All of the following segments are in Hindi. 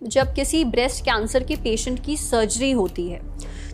जब किसी ब्रेस्ट कैंसर के पेशेंट की सर्जरी होती है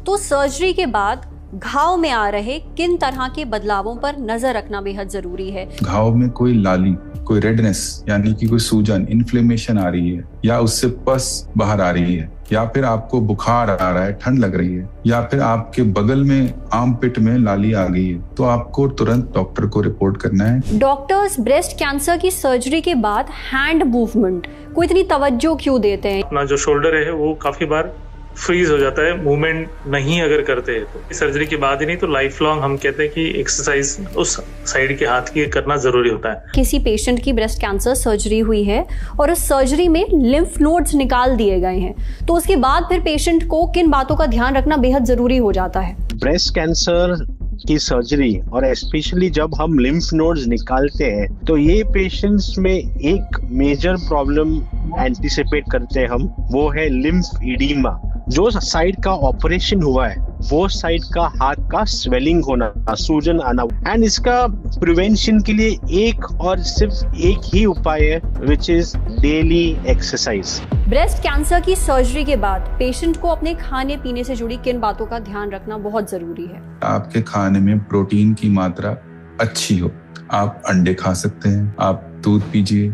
तो सर्जरी के बाद घाव में आ रहे किन तरह के बदलावों पर नजर रखना बेहद जरूरी है। घाव में कोई लाली, कोई रेडनेस यानी कि कोई सूजन, इन्फ्लेमेशन आ रही है, या उससे पस बाहर आ रही है, या फिर आपको बुखार आ रहा है, ठंड लग रही है, या फिर आपके बगल में आर्मपिट में लाली आ गई है, तो आपको तुरंत डॉक्टर को रिपोर्ट करना है। डॉक्टर्स ब्रेस्ट कैंसर की सर्जरी के बाद हैंड मूवमेंट को इतनी तवज्जो क्यों देते हैं? अपना जो शोल्डर है वो काफी बार फ्रीज हो जाता है, मूवमेंट नहीं अगर करते हैं तो सर्जरी के बाद ही नहीं तो लाइफ लॉन्ग हम कहते हैं कि एक्सरसाइज उस साइड के हाथ की करना जरूरी होता है। किसी पेशेंट की ब्रेस्ट कैंसर सर्जरी हुई है और उस सर्जरी में लिम्फ नोड्स निकाल दिए गए हैं, तो उसके बाद फिर पेशेंट को किन बातों का ध्यान रखना बेहद जरूरी हो जाता है? ब्रेस्ट कैंसर की सर्जरी और स्पेशली जब हम लिम्फ नोड्स निकालते हैं तो ये पेशेंट्स में एक मेजर प्रॉब्लम एंटिसिपेट करते हैं हम, वो है लिम्फ इडीमा। जो साइड का ऑपरेशन हुआ है वो साइड का हाथ का स्वेलिंग होना, सूजन आना, एंड इसका प्रिवेंशन के लिए एक और सिर्फ एक ही उपाय है, which is daily exercise. Breast cancer की सर्जरी के बाद पेशेंट को अपने खाने पीने से जुड़ी किन बातों का ध्यान रखना बहुत जरूरी है? आपके खाने में प्रोटीन की मात्रा अच्छी हो। आप अंडे खा सकते हैं, आप दूध पीजिए,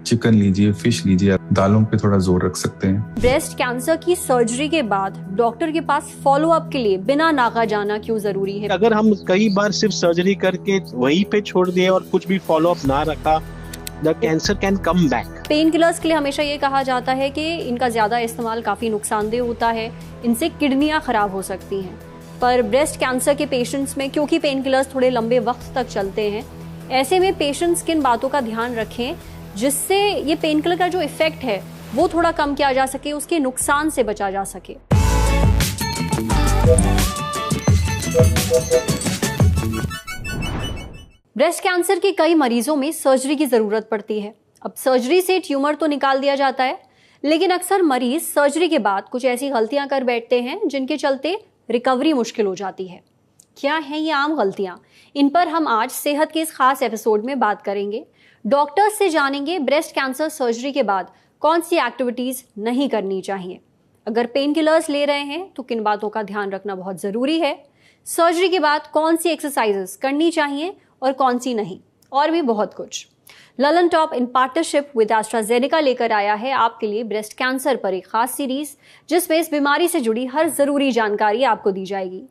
चिकन लीजिए, फिश लीजिए, दालों पे थोड़ा जोर रख सकते हैं। ब्रेस्ट कैंसर की सर्जरी के बाद डॉक्टर के पास फॉलो अप के लिए बिना नागा जाना क्यों जरूरी है? अगर हम कई बार सिर्फ सर्जरी करके वहीं पे छोड़ दिए और कुछ भी फॉलो अप ना रखा, the cancer can come back. Pain killers के लिए हमेशा ये कहा जाता है कि इनका ज्यादा इस्तेमाल काफी नुकसानदेह होता है, इनसे किडनियां खराब हो सकती हैं। पर ब्रेस्ट कैंसर के पेशेंट्स में क्योंकि पेन किलर्स थोड़े लंबे वक्त तक चलते हैं, ऐसे में पेशेंट्स किन बातों का ध्यान रखें जिससे ये पेन किलर का जो इफेक्ट है वो थोड़ा कम किया जा सके, उसके नुकसान से बचा जा सके। ब्रेस्ट कैंसर के कई मरीजों में सर्जरी की जरूरत पड़ती है। अब सर्जरी से ट्यूमर तो निकाल दिया जाता है, लेकिन अक्सर मरीज सर्जरी के बाद कुछ ऐसी गलतियां कर बैठते हैं जिनके चलते रिकवरी मुश्किल हो जाती है। क्या हैं ये आम गलतियां? इन पर हम आज सेहत के इस खास एपिसोड में बात करेंगे। डॉक्टर्स से जानेंगे ब्रेस्ट कैंसर सर्जरी के बाद कौन सी एक्टिविटीज नहीं करनी चाहिए। अगर पेन किलर्स ले रहे हैं तो किन बातों का ध्यान रखना बहुत जरूरी है। सर्जरी के बाद कौन सी एक्सरसाइजेस करनी चाहिए और कौन सी नहीं, और भी बहुत कुछ। Lalan top in partnership with AstraZeneca लेकर आया है आपके लिए ब्रेस्ट कैंसर पर एक खास सीरीज, जिसमें इस बीमारी से जुड़ी हर जरूरी जानकारी आपको दी जाएगी।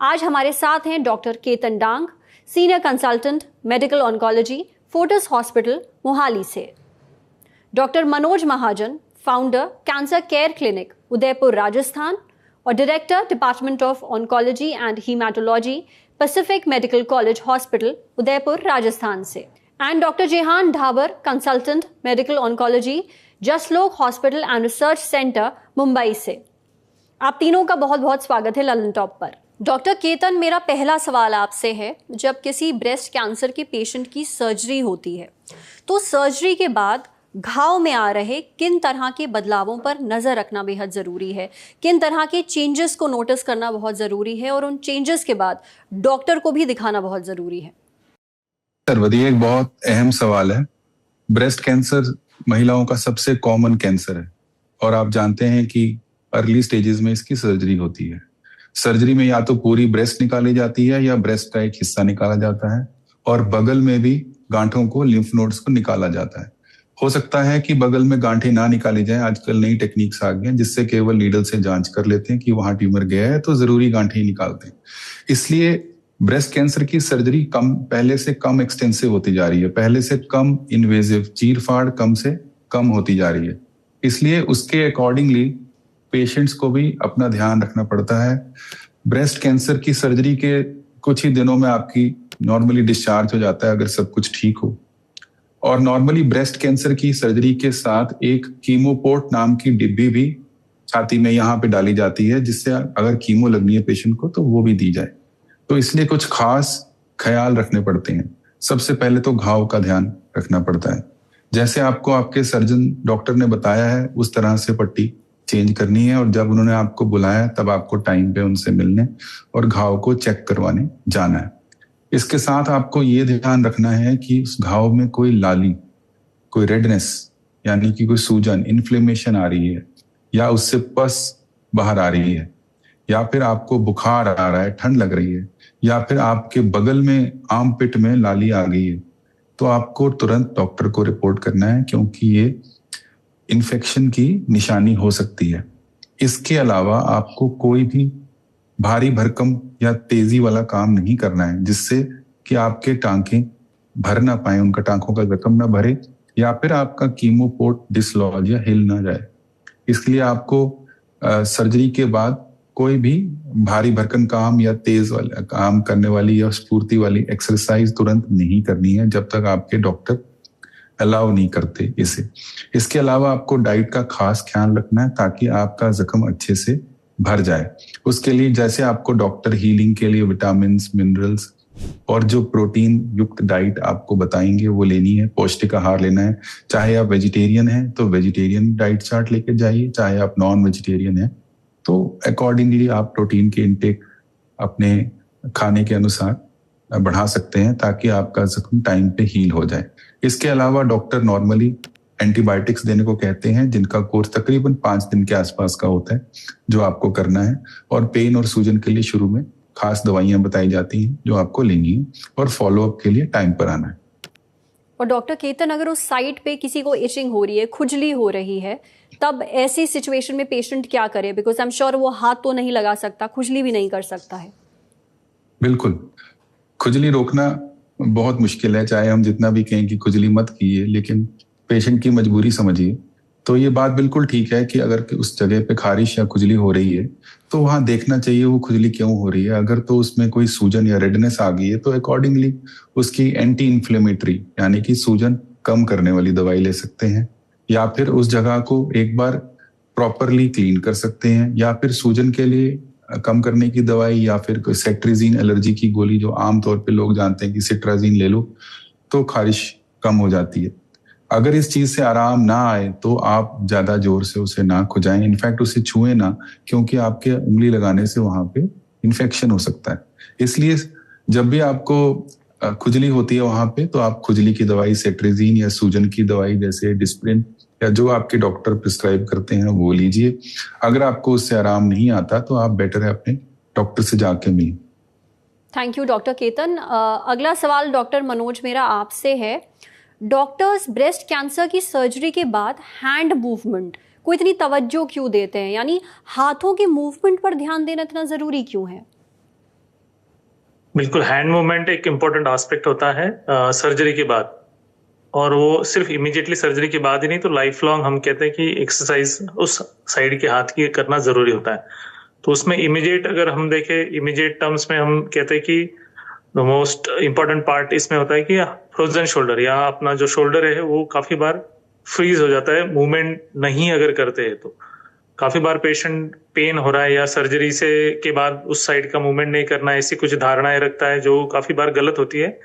आज हमारे साथ हैं doctor Ketan Dang, senior consultant medical oncology, Fortis hospital Mohali से, doctor Manoj Mahajan, founder cancer care clinic Udaipur Rajasthan और director department of oncology and haematology pacific medical college hospital Udaipur Rajasthan से, and doctor Jehan Dhabar, consultant medical oncology Jaslok hospital and research centre Mumbai से। आप तीनों का बहुत बहुत स्वागत है ललन टॉप पर। डॉक्टर केतन, मेरा पहला सवाल आपसे है, जब किसी ब्रेस्ट कैंसर के पेशेंट की सर्जरी होती है तो सर्जरी के बाद घाव में आ रहे किन तरह के बदलावों पर नजर रखना बेहद जरूरी है, किन तरह के चेंजेस को नोटिस करना बहुत जरूरी है और उन चेंजेस के बाद डॉक्टर को भी दिखाना बहुत जरूरी है? सर, ये एक बहुत अहम सवाल है। ब्रेस्ट कैंसर महिलाओं का सबसे कॉमन कैंसर है और आप जानते हैं कि अर्ली स्टेजेस में इसकी सर्जरी होती है। सर्जरी में या तो पूरी ब्रेस्ट निकाली जाती है या ब्रेस्ट का एक हिस्सा निकाला जाता है और बगल में भी गांठों को, लिम्फ नोड्स को निकाला जाता है। हो सकता है कि बगल में गांठें ना निकाली जाए, आजकल नई टेक्निक्स आ गई हैं जिससे केवल नीडल से जांच कर लेते हैं कि वहां ट्यूमर गया है तो जरूरी गांठें ही निकालते हैं। इसलिए ब्रेस्ट कैंसर की सर्जरी पहले से कम एक्सटेंसिव होती जा रही है, पहले से कम इन्वेजिव, चीरफाड़ कम से कम होती जा रही है। इसलिए उसके अकॉर्डिंगली पेशेंट्स को भी अपना ध्यान रखना पड़ता है। ब्रेस्ट कैंसर की सर्जरी के कुछ ही दिनों में आपकी नॉर्मली डिस्चार्ज हो जाता है अगर सब कुछ ठीक हो। और नॉर्मली ब्रेस्ट कैंसर की सर्जरी के साथ एक कीमोपोर्ट नाम की डिब्बी भी छाती में यहाँ पे डाली जाती है, जिससे अगर कीमो लगनी है पेशेंट को तो वो भी दी जाए। तो इसलिए कुछ खास ख्याल रखने पड़ते हैं। सबसे पहले तो घाव का ध्यान रखना पड़ता है। जैसे आपको आपके सर्जन डॉक्टर ने बताया है उस तरह से पट्टी चेंज करनी है और जब उन्होंने आपको बुलाया तब आपको टाइम पे उनसे मिलने और घाव को चेक करवाने जाना है। इसके साथ आपको ये ध्यान रखना है कि उस घाव में कोई लाली, कोई रेडनेस यानी कि कोई सूजन, इन्फ्लेमेशन आ रही है, या उससे पस बाहर आ रही है, या फिर आपको बुखार आ रहा है, ठंड लग रही है, या फिर आपके बगल में आर्म पिट में लाली आ गई है, तो आपको तुरंत डॉक्टर को रिपोर्ट करना है, क्योंकि ये इन्फेक्शन की निशानी हो सकती है। इसके अलावा आपको कोई भी भारी भरकम या तेजी वाला काम नहीं करना है, जिससे कि आपके टांके भर ना पाए, उनका टांकों का जख्म ना भरे, या फिर आपका कीमोपोर्ट डिसलॉज या हिल ना जाए। इसलिए आपको सर्जरी के बाद कोई भी भारी भरकम काम या तेज वाला काम करने वाली या स्फूर्ति वाली एक्सरसाइज तुरंत नहीं करनी है, जब तक आपके डॉक्टर अलाउ नहीं करते इसे। इसके अलावा आपको डाइट का खास ख्याल रखना है, ताकि आपका जख्म अच्छे से भर जाए। उसके लिए जैसे आपको डॉक्टर हीलिंग के लिए विटामिन, मिनरल्स और जो प्रोटीन युक्त डाइट आपको बताएंगे वो लेनी है, पौष्टिक आहार लेना है। चाहे आप वेजिटेरियन हैं तो वेजिटेरियन डाइट चार्ट लेके जाइए, चाहे आप नॉन वेजिटेरियन हैं तो अकॉर्डिंगली आप प्रोटीन के इनटेक अपने खाने के अनुसार बढ़ा सकते हैं, ताकि आपका जख्म टाइम पे हील हो जाए। इसके अलावा डॉक्टर नॉर्मली एंटीबायोटिक्स देने को कहते हैं, जिनका कोर्स तकरीबन 5 दिन के आसपास का होता है, जो आपको करना है। और पेन और सूजन के लिए शुरू में खास दवाइयां बताई जाती हैं जो आपको लेनी है, और फॉलोअप के लिए टाइम पर आना है। और डॉक्टर केतन, अगर उस साइट पे किसी को इचिंग हो रही है, खुजली हो रही है, तब ऐसी सिचुएशन में पेशेंट क्या करे? बिकॉज आई एम श्योर वो हाथ तो नहीं लगा सकता, खुजली भी नहीं कर सकता है। बिल्कुल, खुजली रोकना बहुत मुश्किल है, चाहे हम जितना भी कहें कि खुजली मत कीजिए, लेकिन पेशेंट की मजबूरी समझिए। तो ये बात बिल्कुल ठीक है कि अगर उस जगह पे खारिश या खुजली हो रही है तो वहां देखना चाहिए वो खुजली क्यों हो रही है। अगर तो उसमें कोई सूजन या रेडनेस आ गई है तो अकॉर्डिंगली उसकी एंटी इन्फ्लेमेटरी यानी कि सूजन कम करने वाली दवाई ले सकते हैं, या फिर उस जगह को एक बार प्रॉपरली क्लीन कर सकते हैं, या फिर सूजन के लिए कम करने की दवाई, या फिर कोई सेट्रिजीन एलर्जी की गोली जो आमतौर पे लोग जानते हैं कि सिट्राजीन ले लो तो खारिश कम हो जाती है। अगर इस चीज से आराम ना आए तो आप ज्यादा जोर से उसे ना खुजाएं, इनफैक्ट उसे छुएं ना, क्योंकि आपके उंगली लगाने से वहां पे इन्फेक्शन हो सकता है। इसलिए जब भी आपको खुजली होती है वहां पे, तो आप खुजली की दवाई सेट्रिजीन या सूजन की दवाई जैसे डिस्प्रिन या जो आपके डॉक्टर प्रिस्क्राइब करते हैं वो लीजिए। अगर आपको उससे आराम नहीं आता तो आप बेटर है अपने डॉक्टर से जाके मिलें। Thank you doctor Ketan. अगला सवाल डॉक्टर मनोज मेरा आपसे है। डॉक्टर्स ब्रेस्ट कैंसर की सर्जरी के बाद हैंड मूवमेंट को इतनी तवज्जो क्यों देते हैं, यानी हाथों के मूवमेंट पर ध्यान देना इतना जरूरी क्यों है? बिल्कुल, हैंड मूवमेंट एक इम्पोर्टेंट एस्पेक्ट होता है सर्जरी के बाद, और वो सिर्फ इमीडिएटली सर्जरी के बाद ही नहीं, तो लाइफ लॉन्ग हम कहते हैं कि एक्सरसाइज उस साइड के हाथ की करना जरूरी होता है। तो उसमें इमीडिएट अगर हम देखें, इमीडिएट टर्म्स में हम कहते हैं कि द मोस्ट इम्पोर्टेंट पार्ट इसमें होता है कि फ्रोजन शोल्डर, या अपना जो शोल्डर है वो काफी बार फ्रीज हो जाता है, मूवमेंट नहीं अगर करते हैं तो। काफी बार पेशेंट पेन हो रहा है या सर्जरी से के बाद उस साइड का मूवमेंट नहीं करना, ऐसी कुछ धारणाएं रखता है जो काफी बार गलत होती है।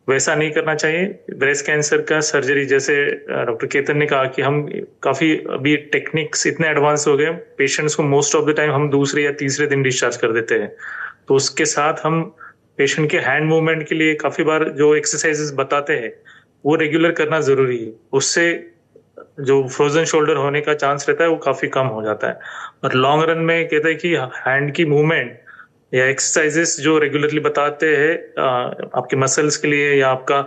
वैसा नहीं करना चाहिए। ब्रेस्ट कैंसर का सर्जरी, जैसे डॉक्टर केतन ने कहा कि हम काफी अभी टेक्निक्स इतने एडवांस हो गए, पेशेंट्स को मोस्ट ऑफ द टाइम हम दूसरे या तीसरे दिन डिस्चार्ज कर देते हैं। तो उसके साथ हम पेशेंट के हैंड मूवमेंट के लिए काफी बार जो एक्सरसाइजेस बताते हैं वो रेगुलर करना जरूरी है। उससे जो फ्रोजन शोल्डर होने का चांस रहता है वो काफी कम हो जाता है। और लॉन्ग रन में कहते हैं कि हैंड की मूवमेंट या एक्सरसाइजेस जो रेगुलरली बताते हैं आपके मसल्स के लिए, या आपका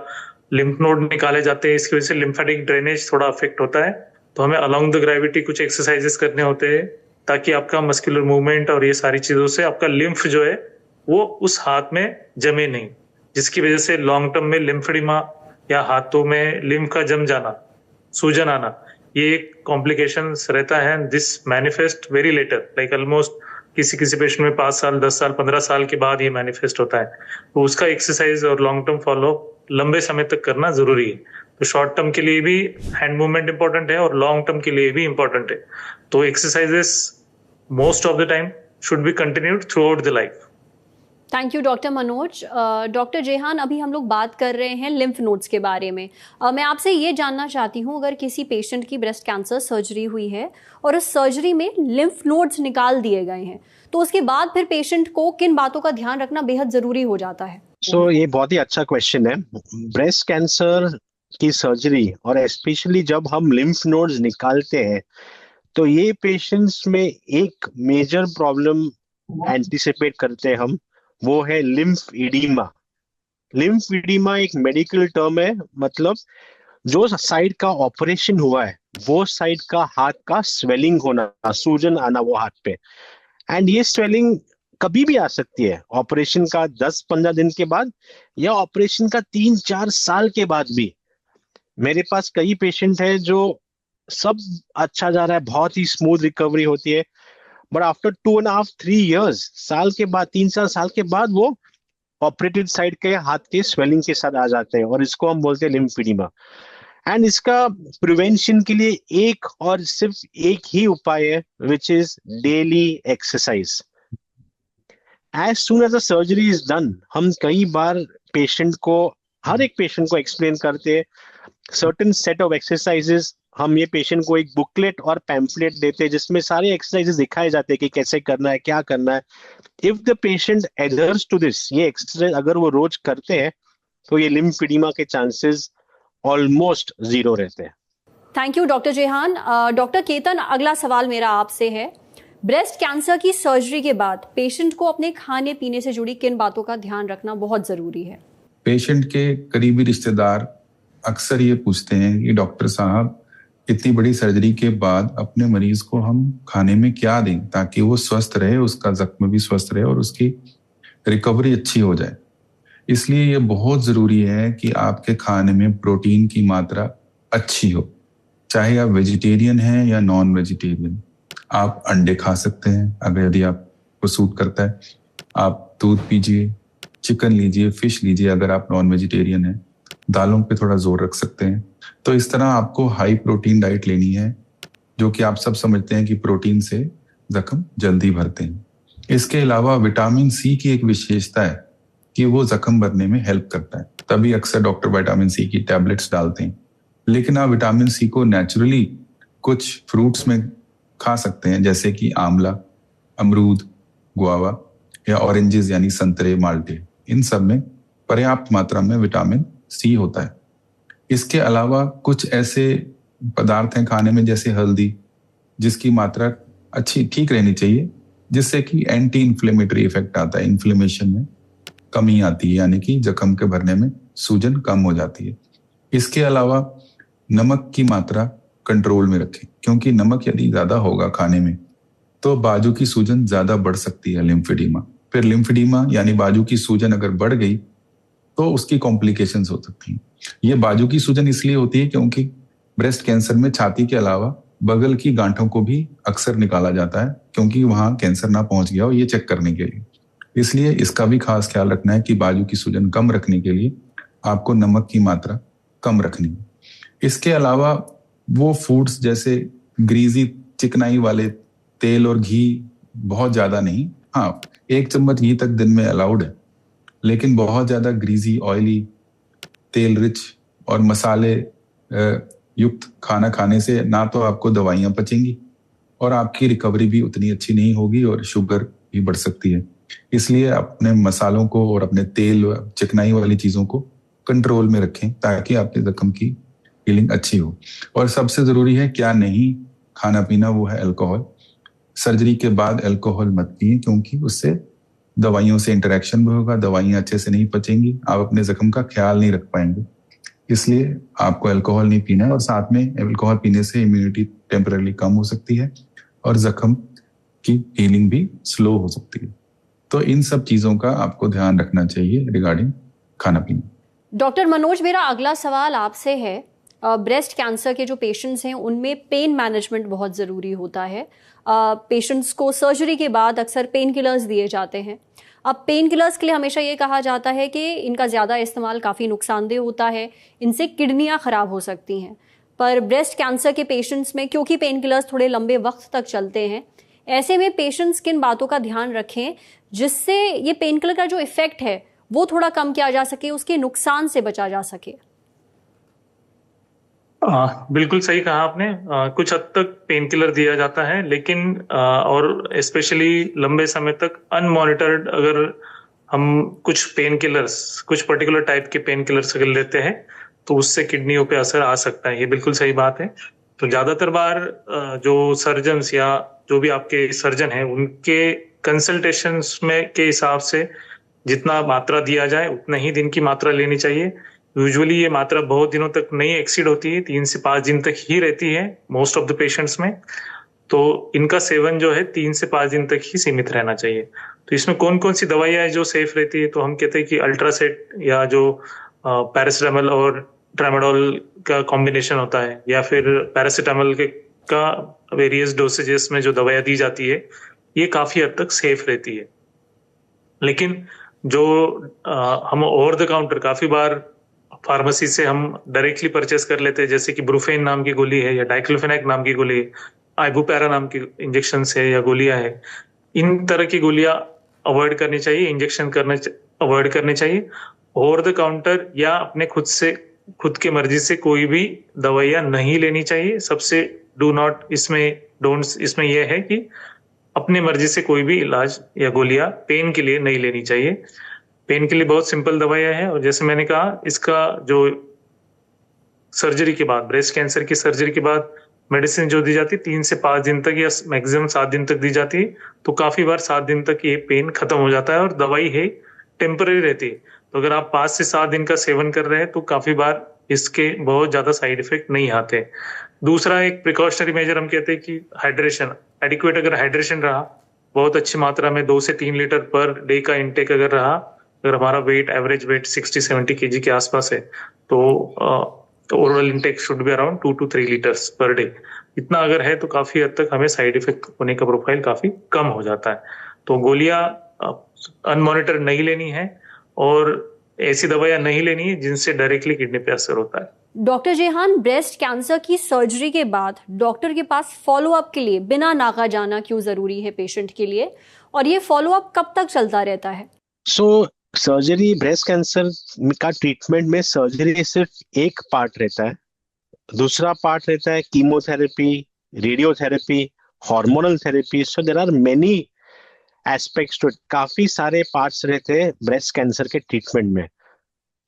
लिम्फ नोड निकाले जाते हैं, इसकी वजह से लिम्फेटिक ड्रेनेज थोड़ा अफेक्ट होता है। तो हमें अलोंग द ग्रेविटी कुछ एक्सरसाइजेस करने होते हैं, ताकि आपका मस्कुलर मूवमेंट और ये सारी चीजों से आपका लिम्फ जो है वो उस हाथ में जमे नहीं, जिसकी वजह से लॉन्ग टर्म में लिम्फेडिमा या हाथों में लिम्फ का जम जाना, सूजन आना, ये एक कॉम्प्लिकेशंस रहता है। This manifest very later, like almost किसी पेशेंट में 5 साल, 10 साल, 15 साल के बाद ये मैनिफेस्ट होता है। तो उसका एक्सरसाइज और लॉन्ग टर्म फॉलो लंबे समय तक करना जरूरी है। तो शॉर्ट टर्म के लिए भी हैंड मूवमेंट इंपॉर्टेंट है और लॉन्ग टर्म के लिए भी इंपॉर्टेंट है। तो exercises most of the time should be continued through out the life. Thank you doctor Manoj. Doctor Jehan, अभी हम लोग बात कर रहे हैं लिम्फ नोड्स के बारे में। मैं आपसे ये जानना चाहती हूँ, अगर किसी पेशेंट की ब्रेस्ट कैंसर सर्जरी हुई है और उस सर्जरी में लिम्फ नोड्स निकाल दिए गए हैं, तो उसके बाद फिर पेशेंट को किन बातों का ध्यान रखना बेहद जरूरी हो जाता है? ये बहुत ही अच्छा क्वेश्चन है। ब्रेस्ट कैंसर की सर्जरी और स्पेशली जब हम लिम्फ नोड्स निकालते हैं तो ये पेशेंट्स में एक मेजर प्रॉब्लम एंटिसिपेट करते हैं हम, वो है लिम्फ इडीमा। लिम्फ इडीमा एक मेडिकल टर्म है, मतलब जो साइड का ऑपरेशन हुआ है वो साइड का हाथ का स्वेलिंग होना, सूजन आना वो हाथ पे। एंड ये स्वेलिंग कभी भी आ सकती है, ऑपरेशन का 10-15 दिन के बाद या ऑपरेशन का 3-4 साल के बाद भी। मेरे पास कई पेशेंट है जो सब अच्छा जा रहा है, बहुत ही स्मूथ रिकवरी होती है, बट आफ्टर 2.5-3 years, साल के बाद, 3-4 साल के बाद वो ऑपरेटेड साइड के हाथ के स्वेलिंग के साथ आ जाते हैं, और इसको हम बोलते हैं लिम्फेडिमा। एंड इसका प्रिवेंशन के लिए एक और सिर्फ एक ही उपाय है, which is daily exercise. As soon as the surgery is done, हम कई बार पेशेंट को, हर एक पेशेंट को एक्सप्लेन करते हैं सर्टेन सेट ऑफ एक्सरसाइजेस। हम ये पेशेंट को एक बुकलेट और पैम्फलेट देते हैं जिसमें सारे एक्सरसाइजेस दिखाए जाते हैं कि कैसे करना है, क्या करना है। If the patient adheres to this, ये एक्सरसाइज अगर वो रोज करते हैं, तो ये लिम्फेडिमा के चांसेस ऑलमोस्ट 0 रहते हैं। Thank you doctor Jehan. Doctor Ketan, अगला सवाल मेरा आपसे है, ब्रेस्ट कैंसर की सर्जरी के बाद पेशेंट को अपने खाने पीने से जुड़ी किन बातों का ध्यान रखना बहुत जरूरी है? पेशेंट के करीबी रिश्तेदार अक्सर ये पूछते हैं कि डॉक्टर साहब, इतनी बड़ी सर्जरी के बाद अपने मरीज को हम खाने में क्या दें ताकि वो स्वस्थ रहे, उसका जख्म भी स्वस्थ रहे और उसकी रिकवरी अच्छी हो जाए। इसलिए ये बहुत जरूरी है कि आपके खाने में प्रोटीन की मात्रा अच्छी हो, चाहे आप वेजिटेरियन हैं या नॉन वेजिटेरियन। आप अंडे खा सकते हैं अगर यदि आपको सूट करता है, आप दूध पीजिए, चिकन लीजिए, फिश लीजिए अगर आप नॉन वेजिटेरियन हैं, दालों पे थोड़ा जोर रख सकते हैं। तो इस तरह आपको हाई प्रोटीन डाइट लेनी है, जो कि आप सब समझते हैं कि प्रोटीन से जख्म जल्दी भरते हैं। इसके अलावा विटामिन सी की एक विशेषता है कि वो जख्म भरने में हेल्प करता है, तभी अक्सर डॉक्टर विटामिन सी की टैबलेट्स डालते हैं। लेकिन आप विटामिन सी को नेचुरली कुछ फ्रूट्स में खा सकते हैं, जैसे कि आंवला, अमरूद, गुआवा या ऑरेंजेस यानी संतरे, माल्टे, इन सब में पर्याप्त मात्रा में विटामिन सी होता है। इसके अलावा कुछ ऐसे पदार्थ हैं खाने में जैसे हल्दी, जिसकी मात्रा अच्छी ठीक रहनी चाहिए, जिससे कि एंटी इन्फ्लेमेटरी इफेक्ट आता है, इन्फ्लेमेशन में कमी आती है, यानी कि जख्म के भरने में सूजन कम हो जाती है। इसके अलावा नमक की मात्रा कंट्रोल में रखें, क्योंकि नमक यदि ज्यादा होगा खाने में तो बाजू की सूजन ज्यादा बढ़ सकती है, लिम्फेडिमा। फिर लिम्फेडिमा यानी बाजू की सूजन अगर बढ़ गई तो उसकी कॉम्प्लिकेशंस हो सकती हैं। ये बाजू की सूजन इसलिए होती है क्योंकि ब्रेस्ट कैंसर में छाती के अलावा बगल की गांठों को भी अक्सर निकाला जाता है, क्योंकि वहां कैंसर ना पहुंच गया हो, ये चेक करने के लिए। इसलिए इसका भी खास ख्याल रखना है कि बाजू की सूजन कम रखने के लिए आपको नमक की मात्रा कम रखनी है। इसके अलावा वो फूड्स जैसे ग्रीजी, चिकनाई वाले तेल और घी बहुत ज्यादा नहीं, हाँ 1 चम्मच घी तक दिन में अलाउड है, लेकिन बहुत ज्यादा ग्रीजी, ऑयली, तेल रिच और मसाले युक्त खाना खाने से ना तो आपको दवाइयां पचेंगी और आपकी रिकवरी भी उतनी अच्छी नहीं होगी और शुगर भी बढ़ सकती है। इसलिए अपने मसालों को और अपने तेल, चिकनाई वाली चीजों को कंट्रोल में रखें ताकि आपके जख्म की हीलिंग अच्छी हो। और सबसे जरूरी है क्या नहीं खाना पीना, वो है अल्कोहल। सर्जरी के अल्कोहल अल्कोहल मत पिए, क्योंकि उससे दवाइयों से इंटरेक्शन भी होगा, दवाइयां अच्छे से नहीं पचेंगी, आप अपने जख्म का ख्याल नहीं रख पाएंगे। इसलिए आपको अल्कोहल नहीं पीना है, और साथ में अल्कोहल पीने से इम्यूनिटी टेम्पररी कम हो सकती है और जख्म की हीलिंग भी स्लो हो सकती है। तो इन सब चीजों का आपको ध्यान रखना चाहिए रिगार्डिंग खाना पीना। डॉक्टर मनोज, मेरा अगला सवाल आपसे है, ब्रेस्ट कैंसर के जो पेशेंट्स हैं उनमें पेन मैनेजमेंट बहुत ज़रूरी होता है। पेशेंट्स को सर्जरी के बाद अक्सर पेन किलर्स दिए जाते हैं। अब पेन किलर्स के लिए हमेशा ये कहा जाता है कि इनका ज़्यादा इस्तेमाल काफ़ी नुकसानदेह होता है, इनसे किडनियाँ ख़राब हो सकती हैं। पर ब्रेस्ट कैंसर के पेशेंट्स में क्योंकि पेन किलर्स थोड़े लंबे वक्त तक चलते हैं, ऐसे में पेशेंट्स किन बातों का ध्यान रखें जिससे ये पेन किलर का जो इफेक्ट है वो थोड़ा कम किया जा सके, उसके नुकसान से बचा जा सके? बिल्कुल सही कहा आपने। कुछ हद तक पेन किलर दिया जाता है, लेकिन और स्पेशली लंबे समय तक अनमॉनिटर्ड अगर हम कुछ पेन किलर्स, कुछ पर्टिकुलर टाइप के पेन किलर्स अगर लेते हैं तो उससे किडनियों पे असर आ सकता है। ये बिल्कुल सही बात है। तो ज्यादातर बार जो सर्जन्स या जो भी आपके सर्जन हैं उनके कंसल्टेशंस में के हिसाब से जितना मात्रा दिया जाए उतना ही दिन की मात्रा लेनी चाहिए। यूजुअली ये मात्रा बहुत दिनों तक नहीं एक्सीड होती है, 3 से 5 दिन तक ही रहती है मोस्ट ऑफ द पेशेंट्स में। तो इनका सेवन जो है 3 से 5 दिन तक ही सीमित रहना चाहिए। तो इसमें कौन कौन सी दवाइयां जो सेफ रहती है, तो हम कहते हैं कि अल्ट्रासेट या जो पैरासिटामोल और ट्रामाडोल का कॉम्बिनेशन होता है, या फिर पैरासिटामोल के का वेरियस डोसेजेस में जो दवाइयां दी जाती है ये काफी हद तक सेफ रहती है। लेकिन जो हम ओवर द काउंटर काफी बार फार्मेसी से हम डायरेक्टली परचेस कर लेते हैं, जैसे कि ब्रूफेन नाम की गोली है या डाइक्लोफेनाक नाम की गोली है, आइबुपैरा नाम की इंजेक्शन है या गोलियां है, इन तरह की गोलियां अवॉइड करनी चाहिए, इंजेक्शन करना अवॉइड करनी चाहिए। ओवर द काउंटर या अपने खुद के मर्जी से कोई भी दवाइयां नहीं लेनी चाहिए। सबसे इसमें यह है कि अपने मर्जी से कोई भी इलाज या गोलियां पेन के लिए नहीं लेनी चाहिए। पेन के लिए बहुत सिंपल दवाइयां हैं, और जैसे मैंने कहा इसका जो सर्जरी के बाद, ब्रेस्ट कैंसर की सर्जरी के बाद मेडिसिन जो दी जाती है 3 से 5 दिन तक या मैक्सिमम 7 दिन तक दी जाती है। तो काफी बार 7 दिन तक ये पेन खत्म हो जाता है और दवाई है टेम्पररी रहती है। तो अगर आप 5 से 7 दिन का सेवन कर रहे हैं तो काफी बार इसके बहुत ज्यादा साइड इफेक्ट नहीं आते। दूसरा एक प्रिकॉशनरी मेजर हम कहते हैं कि हाइड्रेशन, एडिक्वेट अगर हाइड्रेशन रहा, बहुत अच्छी मात्रा में 2 से 3 लीटर पर डे का इंटेक अगर रहा, अगर हमारा एवरेज वेट 60-70 kg के आसपास है, तो oral intake should be around 2 to 3 litres per day. इतना अगर है तो काफी हद तक हमें साइड इफेक्ट होने का प्रोफाइल काफी कम हो जाता है। तो गोलियां अनमॉनिटर नहीं लेनी है, और ऐसी दवाइयां नहीं लेनी है जिनसे डायरेक्टली किडनी पे असर होता है। डॉक्टर जेहान, ब्रेस्ट कैंसर की सर्जरी के बाद डॉक्टर के पास फॉलोअप के लिए बिना नागा जाना क्यों जरूरी है पेशेंट के लिए, और ये फॉलोअप कब तक चलता रहता है? सर्जरी, ब्रेस्ट कैंसर का ट्रीटमेंट में सर्जरी सिर्फ एक पार्ट रहता है। दूसरा पार्ट रहता है chemotherapy, radiotherapy, hormonal therapy. So there are many aspects to, काफी सारे पार्ट्स रहते हैं ब्रेस्ट कैंसर के ट्रीटमेंट में।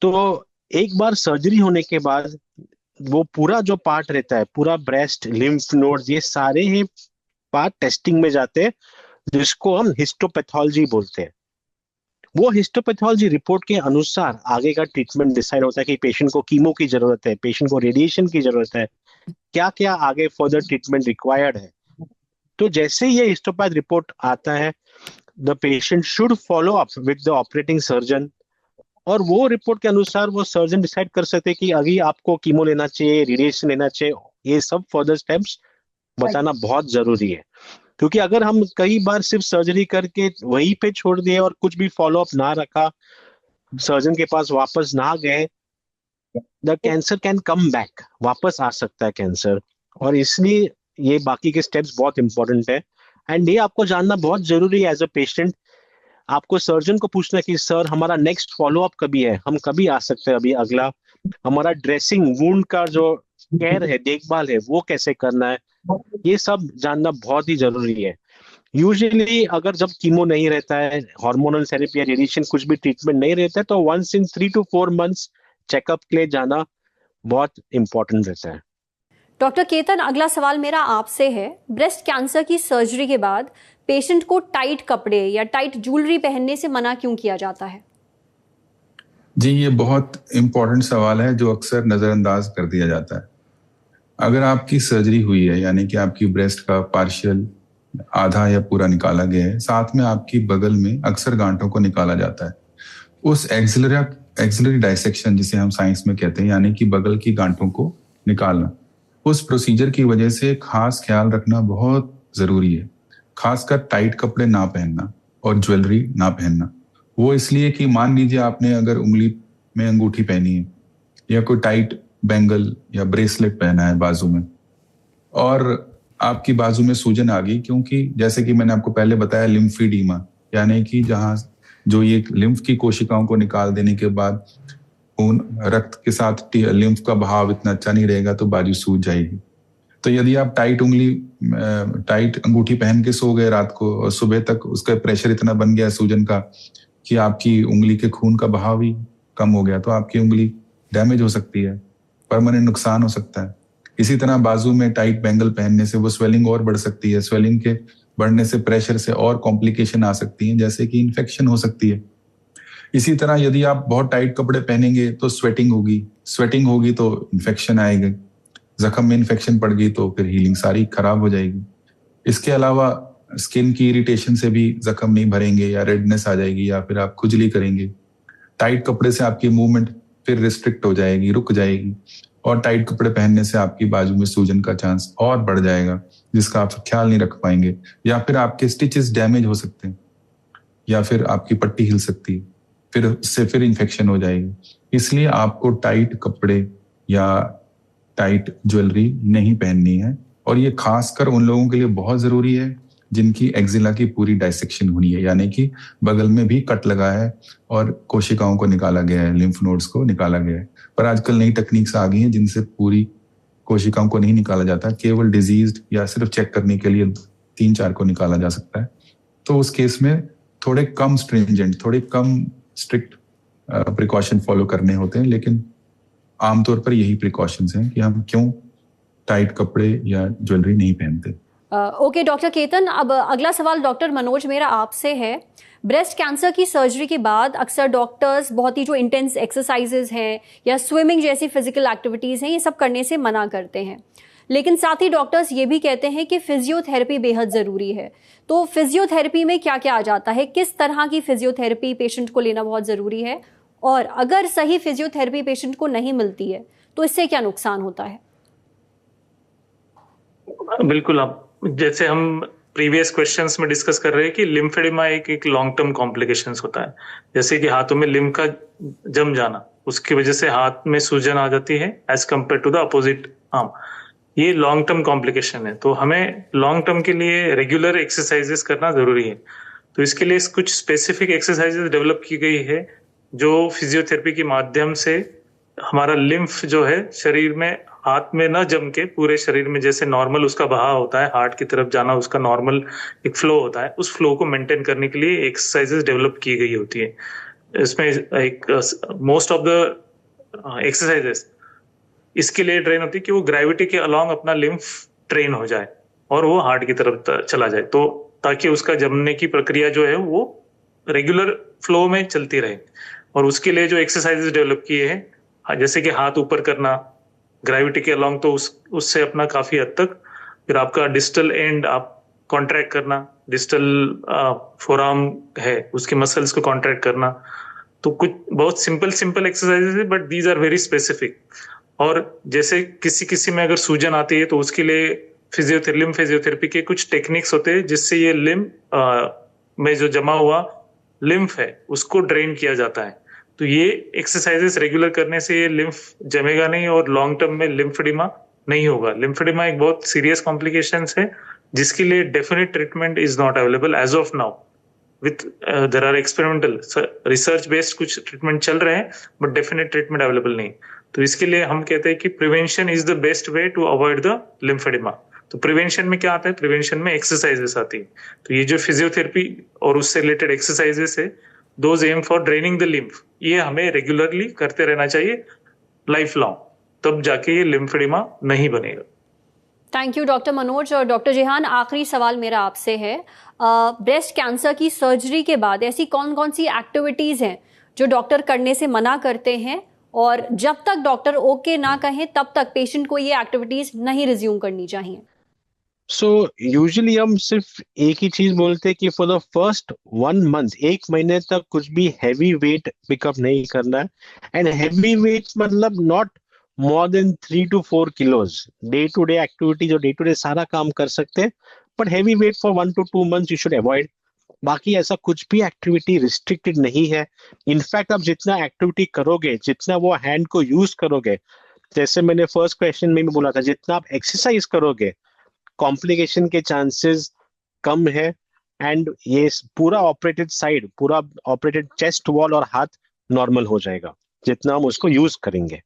तो एक बार सर्जरी होने के बाद वो पूरा जो पार्ट रहता है, पूरा ब्रेस्ट, लिम्फ नोड्स, ये सारे ही पार्ट टेस्टिंग में जाते हैं, जिसको हम हिस्टोपैथोलॉजी बोलते हैं। वो हिस्टोपैथोलॉजी रिपोर्ट के अनुसार आगे का ट्रीटमेंट डिसाइड होता है कि पेशेंट को कीमो की जरूरत है, पेशेंट को रेडिएशन की जरूरत है, क्या क्या आगे फर्दर ट्रीटमेंट रिक्वायर्ड है। तो जैसे ये हिस्टोपैथ रिपोर्ट आता है, the patient should follow up with the operating surgeon, और वो रिपोर्ट के अनुसार वो सर्जन डिसाइड कर सकते हैं कि अभी आपको कीमो लेना चाहिए, रेडिएशन लेना चाहिए। ये सब फर्दर स्टेप्स बताना बहुत जरूरी है, क्योंकि अगर हम कई बार सिर्फ सर्जरी करके वहीं पे छोड़ दिए और कुछ भी फॉलोअप ना रखा, सर्जन के पास वापस ना गए, the cancer can come back, वापस आ सकता है कैंसर। और इसलिए ये बाकी के स्टेप्स बहुत इंपॉर्टेंट है, एंड ये आपको जानना बहुत जरूरी है एज अ पेशेंट। आपको सर्जन को पूछना कि सर हमारा नेक्स्ट फॉलोअप कभी है, हम कभी आ सकते हैं, अभी अगला हमारा ड्रेसिंग, वुंड का जो केयर है, देखभाल है, वो कैसे करना है, ये सब जानना बहुत ही जरूरी है। यूजुअली अगर जब कीमो नहीं रहता है, हार्मोनल थेरेपी या रेडिएशन कुछ भी ट्रीटमेंट नहीं रहता है, तो 1 in 3 to 4 months चेकअप के लिए जाना बहुत इंपॉर्टेंट रहता है। डॉक्टर केतन, अगला सवाल मेरा आपसे है, ब्रेस्ट कैंसर की सर्जरी के बाद पेशेंट को टाइट कपड़े या टाइट ज्वेलरी पहनने से मना क्यों किया जाता है? जी, ये बहुत इम्पोर्टेंट सवाल है जो अक्सर नजरअंदाज कर दिया जाता है। अगर आपकी सर्जरी हुई है, यानी कि आपकी ब्रेस्ट का पार्शियल आधा या पूरा निकाला गया है, साथ में आपकी बगल में अक्सर गांठों को निकाला जाता है। उस एक्सिलरी डाइसेक्शन जिसे हम साइंस में कहते हैं, यानी कि बगल की गांठों को निकालना, उस प्रोसीजर की वजह से खास ख्याल रखना बहुत जरूरी है। खासकर टाइट कपड़े ना पहनना और ज्वेलरी ना पहनना। वो इसलिए कि मान लीजिए आपने अगर उंगली में अंगूठी पहनी है या कोई टाइट बैंगल या ब्रेसलेट पहना है बाजू में, और आपकी बाजू में सूजन आ गई, क्योंकि जैसे कि मैंने आपको पहले बताया लिम्फीडीमा, यानी कि जहां जो ये लिम्फ की कोशिकाओं को निकाल देने के बाद खून रक्त के साथ लिम्फ का बहाव इतना अच्छा नहीं रहेगा तो बाजू सूज जाएगी। तो यदि आप टाइट अंगूठी पहन के सो गए रात को और सुबह तक उसका प्रेशर इतना बन गया सूजन का कि आपकी उंगली के खून का बहाव ही कम हो गया, तो आपकी उंगली डैमेज हो सकती है, परमानेंट नुकसान हो सकता है। इसी तरह बाजू में टाइट बैंगल पहनने से वो स्वेलिंग और बढ़ सकती है। स्वेलिंग के बढ़ने से प्रेशर से और कॉम्प्लिकेशन आ सकती हैं, जैसे कि इन्फेक्शन हो सकती है। इसी तरह यदि आप बहुत टाइट कपड़े पहनेंगे तो स्वेटिंग होगी तो इन्फेक्शन आएगा। जख्म में इन्फेक्शन पड़ गई तो फिर हीलिंग सारी खराब हो जाएगी। इसके अलावा स्किन की इरिटेशन से भी जख्म नहीं भरेंगे या रेडनेस आ जाएगी या फिर आप खुजली करेंगे। टाइट कपड़े से आपकी मूवमेंट फिर रिस्ट्रिक्ट हो जाएगी, रुक जाएगी, और टाइट कपड़े पहनने से आपकी बाजू में सूजन का चांस और बढ़ जाएगा, जिसका आप ख्याल नहीं रख पाएंगे, या फिर आपके स्टिचेस डैमेज हो सकते हैं, या फिर आपकी पट्टी हिल सकती है, फिर उससे फिर इन्फेक्शन हो जाएगी। इसलिए आपको टाइट कपड़े या टाइट ज्वेलरी नहीं पहननी है, और ये खासकर उन लोगों के लिए बहुत जरूरी है जिनकी एक्जिला की पूरी डायसेक्शन हुई है, यानी कि बगल में भी कट लगा है और कोशिकाओं को निकाला गया है, लिम्फ नोड्स को निकाला गया है। पर आजकल नई टेक्निक्स आ गई हैं जिनसे पूरी कोशिकाओं को नहीं निकाला जाता, केवल डिजीज्ड या सिर्फ चेक करने के लिए 3-4 को निकाला जा सकता है। तो उस केस में थोड़े कम स्ट्रिंजेंट, थोड़े कम स्ट्रिक्ट प्रिकॉशन फॉलो करने होते हैं, लेकिन आमतौर पर यही प्रिकॉशंस हैं कि हम क्यों टाइट कपड़े या ज्वेलरी नहीं पहनते। ओके डॉक्टर केतन, अब अगला सवाल डॉक्टर मनोज मेरा आपसे है। ब्रेस्ट कैंसर की सर्जरी के बाद अक्सर डॉक्टर्स बहुत ही जो इंटेंस एक्सरसाइजेज हैं या स्विमिंग जैसी फिजिकल एक्टिविटीज़ हैं, ये सब करने से मना करते हैं, लेकिन साथ ही डॉक्टर्स ये भी कहते हैं कि फिजियोथेरेपी बेहद ज़रूरी है। तो फिजियोथेरेपी में क्या क्या आ जाता है? किस तरह की फिजियोथेरेपी पेशेंट को लेना बहुत ज़रूरी है, और अगर सही फिजियोथेरेपी पेशेंट को नहीं मिलती है तो इससे क्या नुकसान होता है? बिल्कुल, आप जैसे हम प्रीवियस क्वेश्चंस में डिस्कस कर रहे हैं कि लिम्फेडिमा एक लॉन्ग टर्म कॉम्प्लिकेशंस होता है, जैसे कि हाथों में लिम्फ का जम जाना, उसकी वजह से हाथ में सूजन आ जाती है as compare to the opposite arm. ये लॉन्ग टर्म कॉम्प्लिकेशन है, तो हमें लॉन्ग टर्म के लिए रेगुलर एक्सरसाइजेस करना जरूरी है। तो इसके लिए कुछ स्पेसिफिक एक्सरसाइजेस डेवलप की गई है जो फिजियोथेरेपी के माध्यम से हमारा लिम्फ जो है शरीर में हाथ में न जम के पूरे शरीर में जैसे नॉर्मल उसका बहाव होता है, हार्ट की तरफ जाना उसका नॉर्मल एक फ्लो होता है, उस फ्लो को मेंटेन करने के लिए एक्सरसाइजेस डेवलप की गई होती है। इसमें एक मोस्ट ऑफ द एक्सरसाइजेस इसके लिए ट्रेन होती है कि वो ग्रेविटी के अलोंग अपना लिम्फ ट्रेन हो जाए और वो हार्ट की तरफ चला जाए, तो ताकि उसका जमने की प्रक्रिया जो है वो रेगुलर फ्लो में चलती रहे। और उसके लिए जो एक्सरसाइजेस डेवलप किए हैं, जैसे कि हाथ ऊपर करना ग्रेविटी के अलोंग, तो उससे अपना काफी हद तक, फिर आपका डिस्टल एंड आप कॉन्ट्रैक्ट करना, डिस्टल फोरआर्म है उसके मसल्स को कॉन्ट्रैक्ट करना। तो कुछ बहुत सिंपल एक्सरसाइजेस है, but these are very specific. और जैसे किसी में अगर सूजन आती है तो उसके लिए लिम्फ फिजियोथेरेपी के कुछ टेक्निक्स होते हैं जिससे ये लिम्फ में जो जमा हुआ लिम्फ है उसको ड्रेन किया जाता है। तो ये एक्सरसाइजेस रेगुलर करने से ये लिम्फ जमेगा नहीं और लॉन्ग टर्म में लिम्फेडिमा नहीं होगा। लिम्फेडिमा एक बहुत सीरियस कॉम्प्लिकेशंस है जिसके लिए definite treatment is not available as of now. With there are experimental research based कुछ ट्रीटमेंट चल रहे हैं, बट डेफिनेट ट्रीटमेंट अवेलेबल नहीं। तो इसके लिए हम कहते हैं कि prevention is the best way to avoid the lymphedema. तो प्रिवेंशन में क्या आता है? प्रिवेंशन में एक्सरसाइजेस आती है। तो ये जो फिजियोथेरेपी और उससे रिलेटेड एक्सरसाइजेस है, those aim for draining the lymph, ये हमें रेगुलरली करते रहना चाहिए लाइफ लॉन्ग, तब जाके ये लिम्फेडिमा नहीं बनेगा। Thank you doctor Manoj. और डॉक्टर जेहान, आखिरी सवाल मेरा आपसे है, ब्रेस्ट कैंसर की सर्जरी के बाद ऐसी कौन कौन सी एक्टिविटीज हैं जो डॉक्टर करने से मना करते हैं, और जब तक डॉक्टर ओके ना कहें तब तक पेशेंट को ये एक्टिविटीज नहीं रिज्यूम करनी चाहिए? सो यूजुअली हम सिर्फ एक ही चीज बोलते हैं कि फॉर द फर्स्ट 1 मंथ, 1 महीने तक कुछ भी हैवी वेट पिकअप नहीं करना है। एंड हैवी वेट मतलब not more than 3 to 4 kilos. Day to day activity जो डे टू डे सारा काम कर सकते हैं, but heavy weight for 1 to 2 months you should avoid. बाकी ऐसा कुछ भी एक्टिविटी रिस्ट्रिक्टेड नहीं है। इनफैक्ट आप जितना एक्टिविटी करोगे, जितना वो हैंड को यूज करोगे, जैसे मैंने फर्स्ट क्वेश्चन में भी बोला था, जितना आप एक्सरसाइज करोगे कॉम्प्लिकेशन के चांसेस कम है। एंड ये पूरा ऑपरेटेड साइड, पूरा ऑपरेटेड चेस्ट वॉल और हाथ नॉर्मल हो जाएगा जितना हम उसको यूज करेंगे।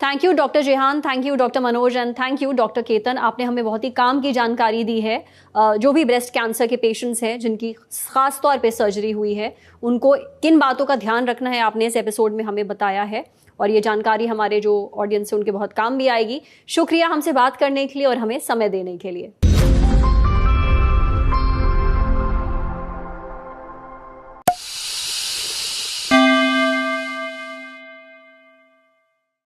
Thank you doctor Jehan, thank you doctor Manoj, and thank you doctor Ketan. आपने हमें बहुत ही काम की जानकारी दी है। जो भी ब्रेस्ट कैंसर के पेशेंट्स हैं जिनकी खास तौर पे सर्जरी हुई है, उनको किन बातों का ध्यान रखना है आपने इस एपिसोड में हमें बताया है। और ये जानकारी हमारे जो ऑडियंस है उनके बहुत काम भी आएगी। शुक्रिया हमसे बात करने के लिए और हमें समय देने के लिए।